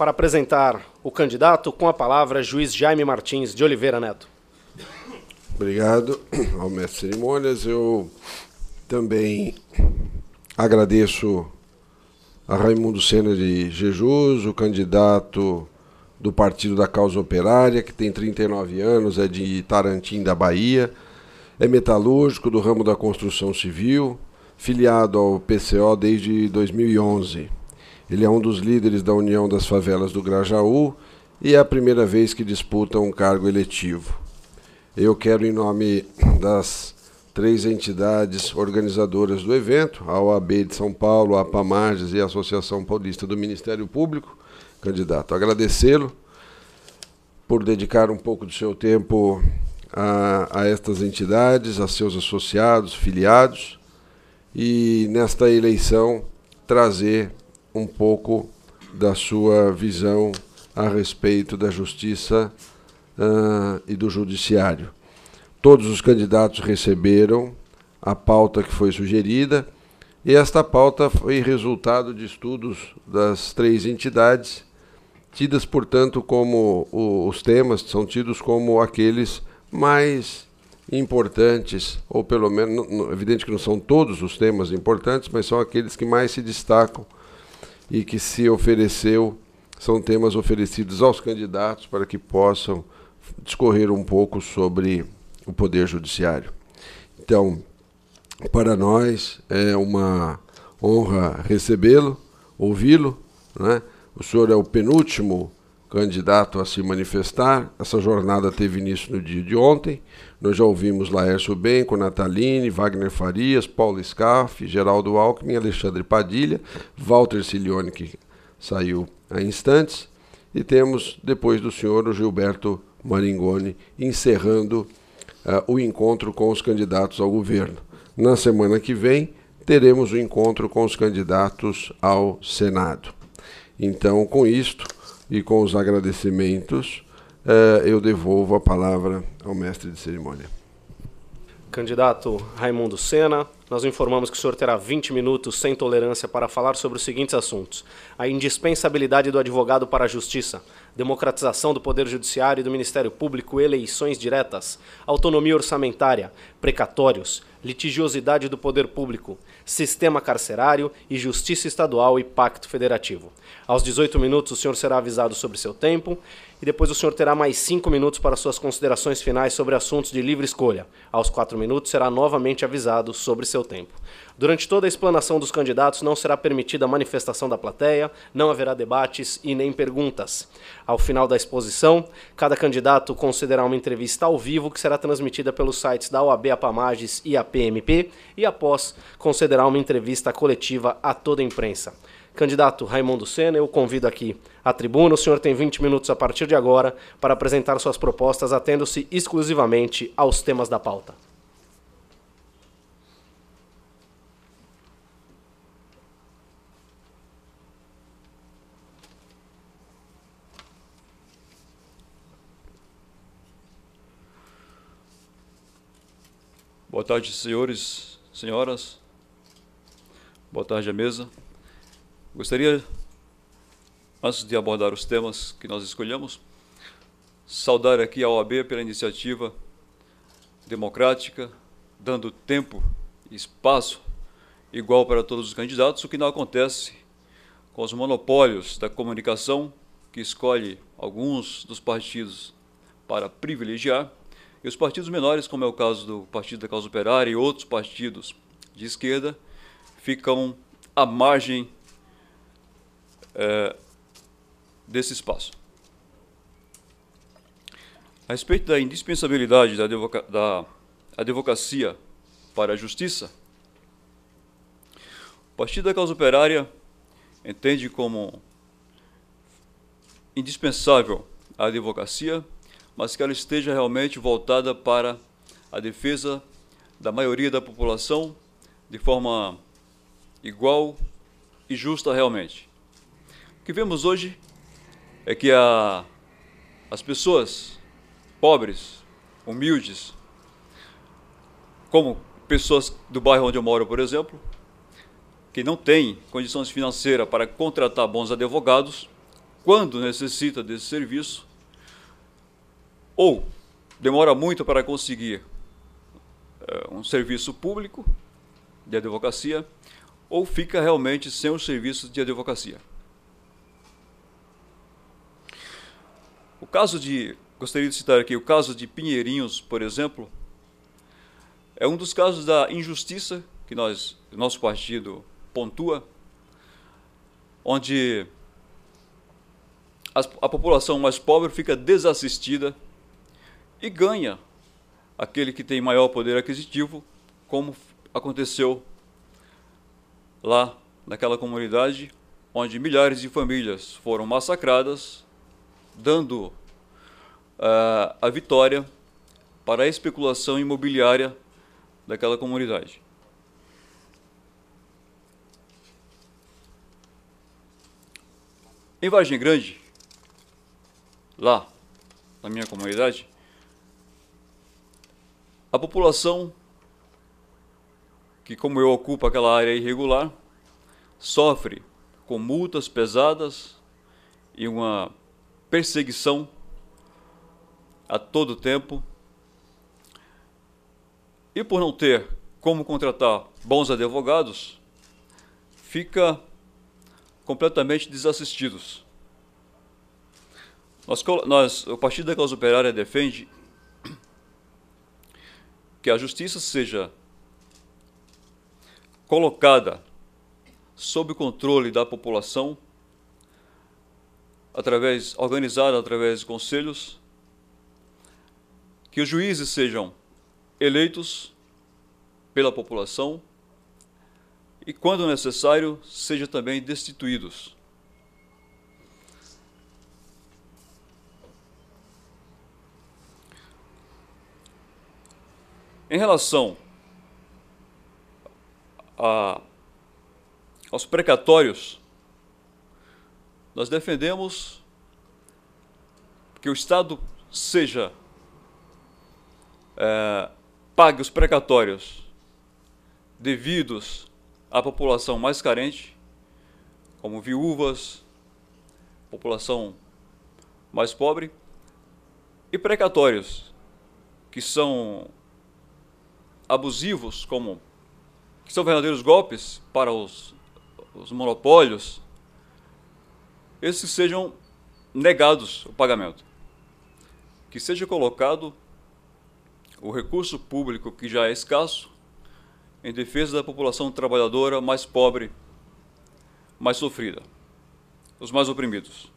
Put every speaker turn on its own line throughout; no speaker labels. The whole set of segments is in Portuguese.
Para apresentar o candidato, com a palavra, juiz Jaime Martins de Oliveira Neto.
Obrigado ao mestre de cerimônias. Eu também agradeço a Raimundo Sena de Jesus, o candidato do Partido da Causa Operária, que tem 39 anos, é de Tarantim, da Bahia, é metalúrgico do ramo da construção civil, filiado ao PCO desde 2011. Ele é um dos líderes da União das Favelas do Grajaú e é a primeira vez que disputa um cargo eletivo. Eu quero, em nome das 3 entidades organizadoras do evento, a OAB de São Paulo, a APAMAGES e a Associação Paulista do Ministério Público, candidato, agradecê-lo por dedicar um pouco do seu tempo a estas entidades, a seus associados, filiados, e nesta eleição trazer um pouco da sua visão a respeito da justiça e do judiciário. Todos os candidatos receberam a pauta que foi sugerida, e esta pauta foi resultado de estudos das 3 entidades, tidas, portanto, como os temas são tidos como aqueles mais importantes, ou pelo menos, evidente que não são todos os temas importantes, mas são aqueles que mais se destacam e que se ofereceu, são temas oferecidos aos candidatos para que possam discorrer um pouco sobre o Poder Judiciário. Então, para nós é uma honra recebê-lo, ouvi-lo, né? O senhor é o penúltimo candidato a se manifestar. Essa jornada teve início no dia de ontem. Nós já ouvimos Laércio Benco, Nataline, Wagner Farias, Paulo Scaff, Geraldo Alckmin, Alexandre Padilha, Walter Cilione, que saiu há instantes, e temos, depois do senhor, o Gilberto Maringoni, encerrando o encontro com os candidatos ao governo. Na semana que vem, teremos o encontro com os candidatos ao Senado. Então, com isto e com os agradecimentos, eu devolvo a palavra ao mestre de cerimônia.
Candidato Raimundo Sena, nós informamos que o senhor terá 20 minutos sem tolerância para falar sobre os seguintes assuntos: a indispensabilidade do advogado para a justiça, democratização do Poder Judiciário e do Ministério Público, eleições diretas, autonomia orçamentária, precatórios, litigiosidade do poder público, sistema carcerário e justiça estadual e pacto federativo. Aos 18 minutos o senhor será avisado sobre seu tempo e depois o senhor terá mais 5 minutos para suas considerações finais sobre assuntos de livre escolha. Aos 4 minutos será novamente avisado sobre seu tempo. Durante toda a explanação dos candidatos não será permitida a manifestação da plateia, não haverá debates e nem perguntas. Ao final da exposição, cada candidato concederá uma entrevista ao vivo que será transmitida pelos sites da OAB, APAMAGES e a PMP, e após concederá uma entrevista coletiva a toda a imprensa. Candidato Raimundo Sena, eu convido aqui à tribuna. O senhor tem 20 minutos a partir de agora para apresentar suas propostas, atendo-se exclusivamente aos temas da pauta.
Boa tarde, senhores, senhoras. Boa tarde à mesa. Gostaria, antes de abordar os temas que nós escolhemos, saudar aqui a OAB pela iniciativa democrática, dando tempo e espaço igual para todos os candidatos, o que não acontece com os monopólios da comunicação, que escolhe alguns dos partidos para privilegiar, e os partidos menores, como é o caso do Partido da Causa Operária e outros partidos de esquerda, ficam à margem desse espaço. A respeito da indispensabilidade da advocacia para a justiça, o Partido da Causa Operária entende como indispensável a advocacia, mas que ela esteja realmente voltada para a defesa da maioria da população de forma igual e justa realmente. O que vemos hoje é que as pessoas pobres, humildes, como pessoas do bairro onde eu moro, por exemplo, que não têm condições financeiras para contratar bons advogados, quando necessita desse serviço, ou demora muito para conseguir um serviço público de advocacia, ou fica realmente sem o serviço de advocacia. Gostaria de citar aqui o caso de Pinheirinhos, por exemplo, é um dos casos da injustiça que nosso partido pontua, onde a população mais pobre fica desassistida e ganha aquele que tem maior poder aquisitivo, como aconteceu lá naquela comunidade, onde milhares de famílias foram massacradas, dando a vitória para a especulação imobiliária daquela comunidade. Em Vargem Grande, lá na minha comunidade, a população que, como eu, ocupa aquela área irregular, sofre com multas pesadas e uma perseguição a todo tempo. E por não ter como contratar bons advogados, fica completamente desassistidos. O Partido da Causa Operária defende que a justiça seja colocada sob o controle da população, organizada através de conselhos, que os juízes sejam eleitos pela população e, quando necessário, sejam também destituídos. Em relação aos precatórios, nós defendemos que o Estado pague os precatórios devidos à população mais carente, como viúvas, população mais pobre, e precatórios que são abusivos, que são verdadeiros golpes para os monopólios, esses sejam negados o pagamento. Que seja colocado o recurso público, que já é escasso, em defesa da população trabalhadora mais pobre, mais sofrida, os mais oprimidos.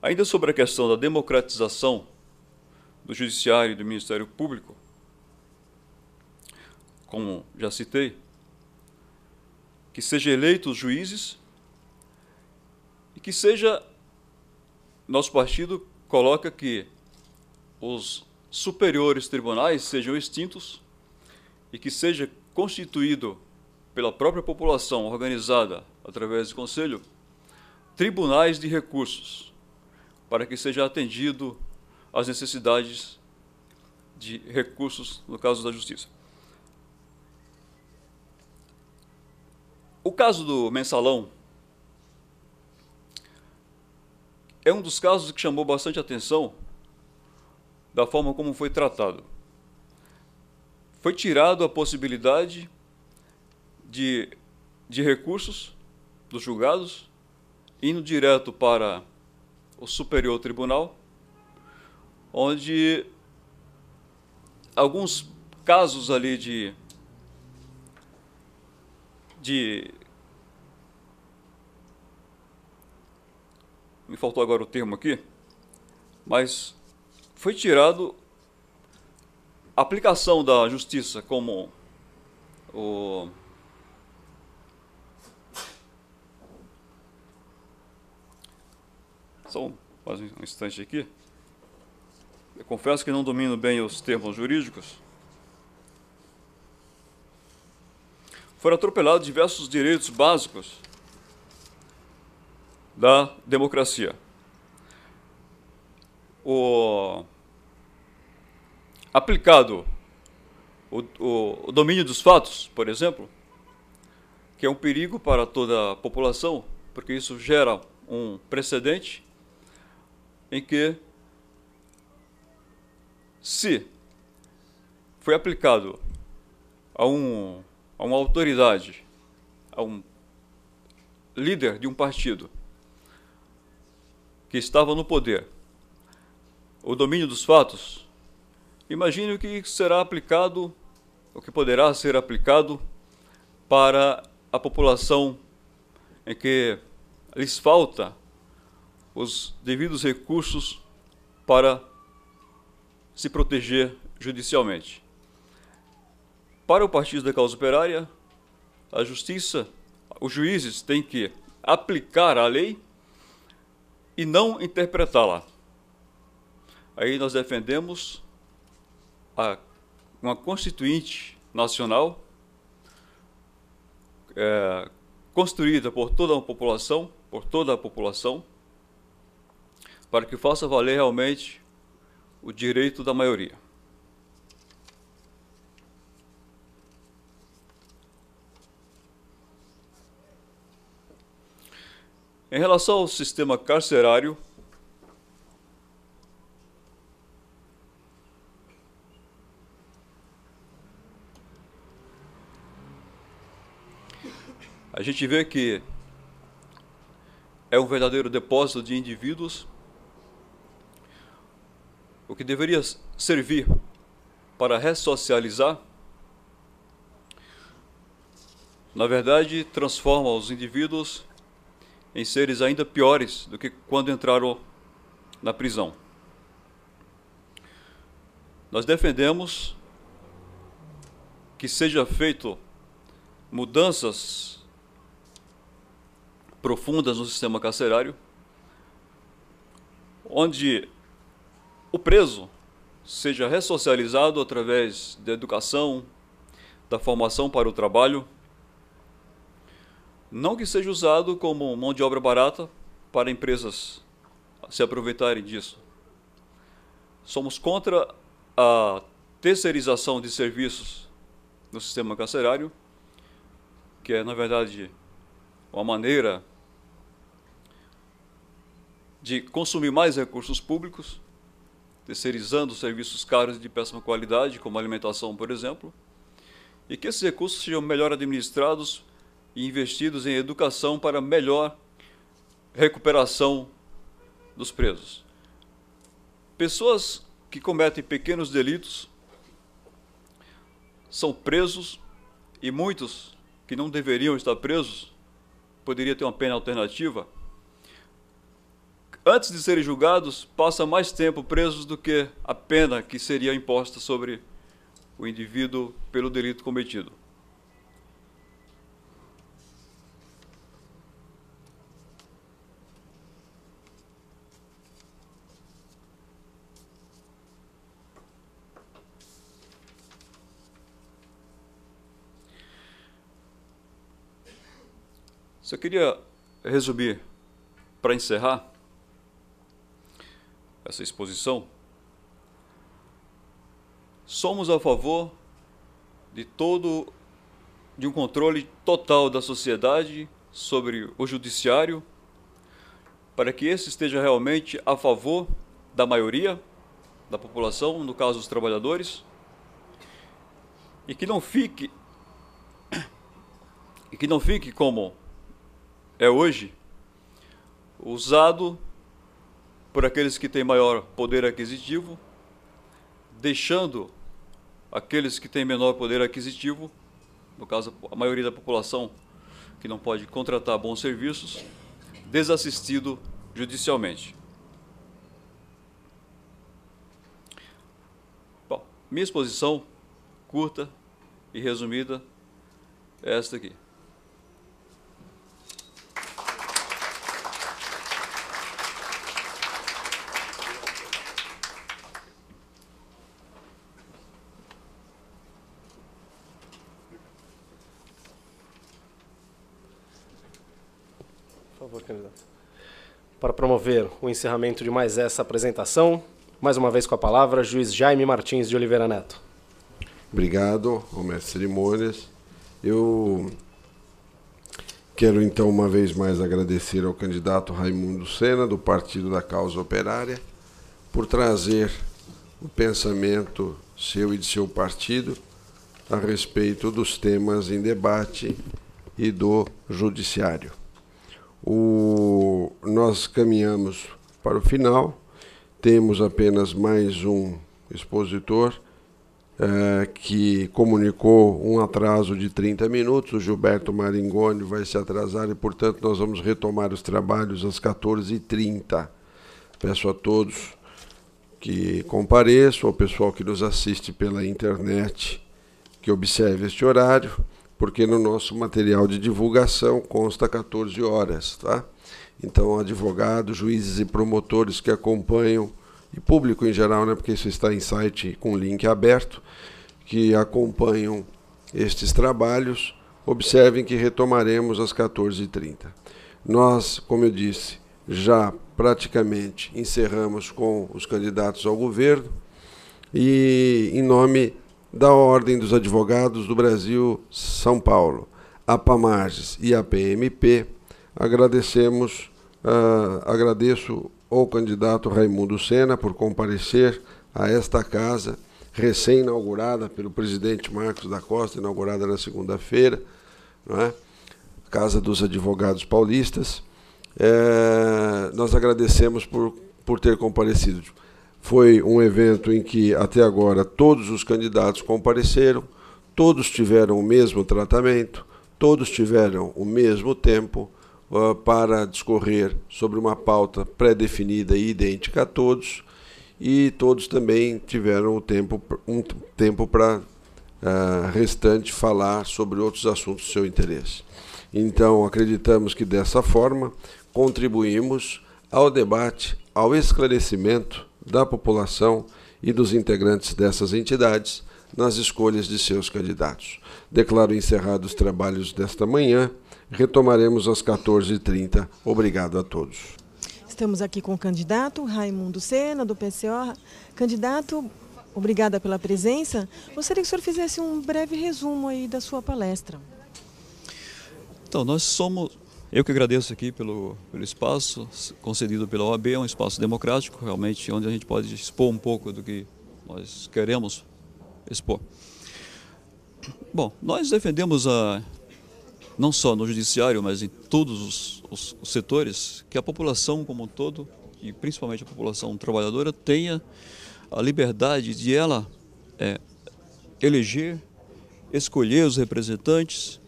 Ainda sobre a questão da democratização do Judiciário e do Ministério Público, como já citei, que sejam eleitos os juízes e que nosso partido coloca que os superiores tribunais sejam extintos e que seja constituído pela própria população organizada através de conselho tribunais de recursos, para que seja atendido às necessidades de recursos no caso da justiça. O caso do mensalão é um dos casos que chamou bastante atenção da forma como foi tratado. Foi tirado a possibilidade de recursos dos julgados, indo direto para o Superior Tribunal, onde alguns casos ali me faltou agora o termo aqui, mas foi tirado a aplicação da justiça como Só mais um instante aqui. Eu confesso que não domino bem os termos jurídicos. Foram atropelados diversos direitos básicos da democracia. aplicado o domínio dos fatos, por exemplo, que é um perigo para toda a população, porque isso gera um precedente em que, se foi aplicado a uma autoridade, a um líder de um partido que estava no poder, o domínio dos fatos, imagine o que será aplicado, o que poderá ser aplicado para a população em que lhes falta os devidos recursos para se proteger judicialmente. Para o Partido da Causa Operária, a justiça, os juízes têm que aplicar a lei e não interpretá-la. Aí nós defendemos uma Constituinte Nacional construída por toda a população, para que faça valer realmente o direito da maioria. Em relação ao sistema carcerário, a gente vê que é um verdadeiro depósito de indivíduos, o que deveria servir para ressocializar, na verdade, transforma os indivíduos em seres ainda piores do que quando entraram na prisão. Nós defendemos que seja feito mudanças profundas no sistema carcerário, onde o preso seja ressocializado através da educação, da formação para o trabalho, não que seja usado como mão de obra barata para empresas se aproveitarem disso. Somos contra a terceirização de serviços no sistema carcerário, que é, na verdade, uma maneira de consumir mais recursos públicos, terceirizando serviços caros e de péssima qualidade, como alimentação, por exemplo, e que esses recursos sejam melhor administrados e investidos em educação para melhor recuperação dos presos. Pessoas que cometem pequenos delitos são presos, e muitos que não deveriam estar presos poderiam ter uma pena alternativa. Antes de serem julgados, passam mais tempo presos do que a pena que seria imposta sobre o indivíduo pelo delito cometido. Só queria resumir, para encerrar essa exposição. Somos a favor de um controle total da sociedade sobre o judiciário, para que esse esteja realmente a favor da maioria da população, no caso dos trabalhadores, e que não fique como é hoje, usado por aqueles que têm maior poder aquisitivo, deixando aqueles que têm menor poder aquisitivo, no caso a maioria da população que não pode contratar bons serviços, desassistido judicialmente. Bom, minha exposição, curta e resumida, é esta aqui.
Por favor, candidato. Para promover o encerramento de mais essa apresentação, Mais uma vez com a palavra, juiz Jaime Martins de Oliveira Neto.
Obrigado ao mestre Cerimônias. Eu quero, então, uma vez mais agradecer ao candidato Raimundo Sena, do Partido da Causa Operária, por trazer o pensamento seu e de seu partido a respeito dos temas em debate e do judiciário. Nós caminhamos para o final, temos apenas mais um expositor que comunicou um atraso de 30 minutos, o Gilberto Maringoni vai se atrasar e, portanto, nós vamos retomar os trabalhos às 14h30. Peço a todos que compareçam, ao pessoal que nos assiste pela internet, que observe este horário, porque no nosso material de divulgação consta 14 horas, tá? Então, advogados, juízes e promotores que acompanham, e público em geral, né, porque isso está em site com link aberto, que acompanham estes trabalhos, observem que retomaremos às 14h30. Nós, como eu disse, já praticamente encerramos com os candidatos ao governo e, em nome da Ordem dos Advogados do Brasil, São Paulo, a APAMAGES e a PMP, agradeço ao candidato Raimundo Sena por comparecer a esta casa, recém-inaugurada pelo presidente Marcos da Costa, inaugurada na segunda-feira, não é? Casa dos Advogados Paulistas. Nós agradecemos por ter comparecido. Foi um evento em que, até agora, todos os candidatos compareceram, todos tiveram o mesmo tratamento, todos tiveram o mesmo tempo para discorrer sobre uma pauta pré-definida e idêntica a todos, e todos também tiveram um tempo para restante falar sobre outros assuntos de seu interesse. Então, acreditamos que dessa forma contribuímos ao debate, ao esclarecimento da população e dos integrantes dessas entidades nas escolhas de seus candidatos. Declaro encerrados os trabalhos desta manhã. Retomaremos às 14h30. Obrigado a todos.
Estamos aqui com o candidato Raimundo Sena, do PCO. Candidato, obrigada pela presença. Gostaria que o senhor fizesse um breve resumo aí da sua palestra.
Então, eu que agradeço aqui pelo espaço concedido pela OAB, é um espaço democrático, realmente, onde a gente pode expor um pouco do que nós queremos expor. Bom, nós defendemos, não só no judiciário, mas em todos os setores, que a população como um todo, e principalmente a população trabalhadora, tenha a liberdade de ela eleger, escolher os representantes,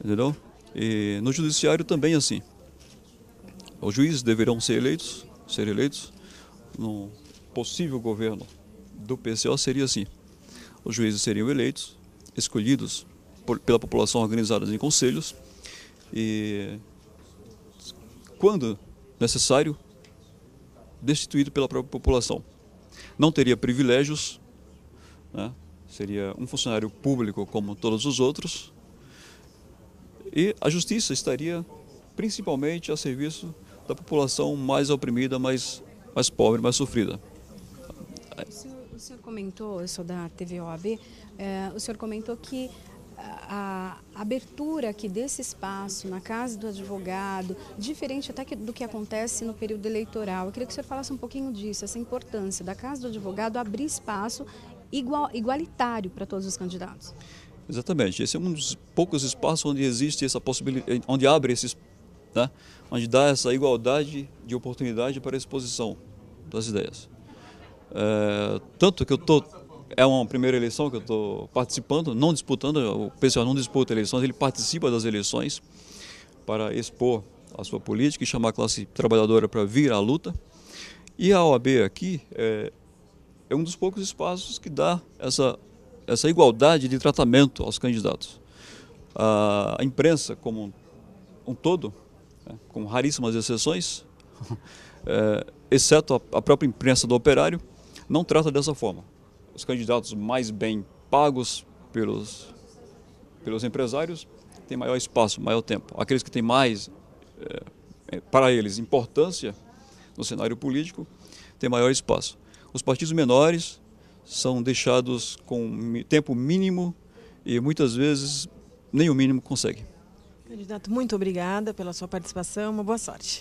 entendeu? E no judiciário também assim. Os juízes deverão ser eleitos. No possível governo do PCO seria assim. Os juízes seriam eleitos, escolhidos pela população organizada em conselhos e, quando necessário, destituído pela própria população. Não teria privilégios, né? Seria um funcionário público como todos os outros. E a justiça estaria principalmente a serviço da população mais oprimida, mais pobre, mais sofrida.
O senhor comentou, eu sou da TV OAB, o senhor comentou que a abertura aqui desse espaço na Casa do Advogado, diferente até do que acontece no período eleitoral. Eu queria que o senhor falasse um pouquinho disso, essa importância da Casa do Advogado abrir espaço igualitário para todos os candidatos.
Exatamente, esse é um dos poucos espaços onde existe essa possibilidade, onde abre esses, né, onde dá essa igualdade de oportunidade para a exposição das ideias. Tanto que é uma primeira eleição que eu estou participando, não disputando, o PCO não disputa eleições, ele participa das eleições para expor a sua política e chamar a classe trabalhadora para vir à luta. E a OAB aqui é um dos poucos espaços que dá essa igualdade de tratamento aos candidatos. A imprensa como um todo, com raríssimas exceções, exceto a própria imprensa do operário, não trata dessa forma. Os candidatos mais bem pagos pelos empresários têm maior espaço, maior tempo. Aqueles que têm mais, para eles, importância no cenário político, tem maior espaço. Os partidos menores são deixados com tempo mínimo e muitas vezes nem o mínimo conseguem.
Candidato, muito obrigada pela sua participação, uma boa sorte.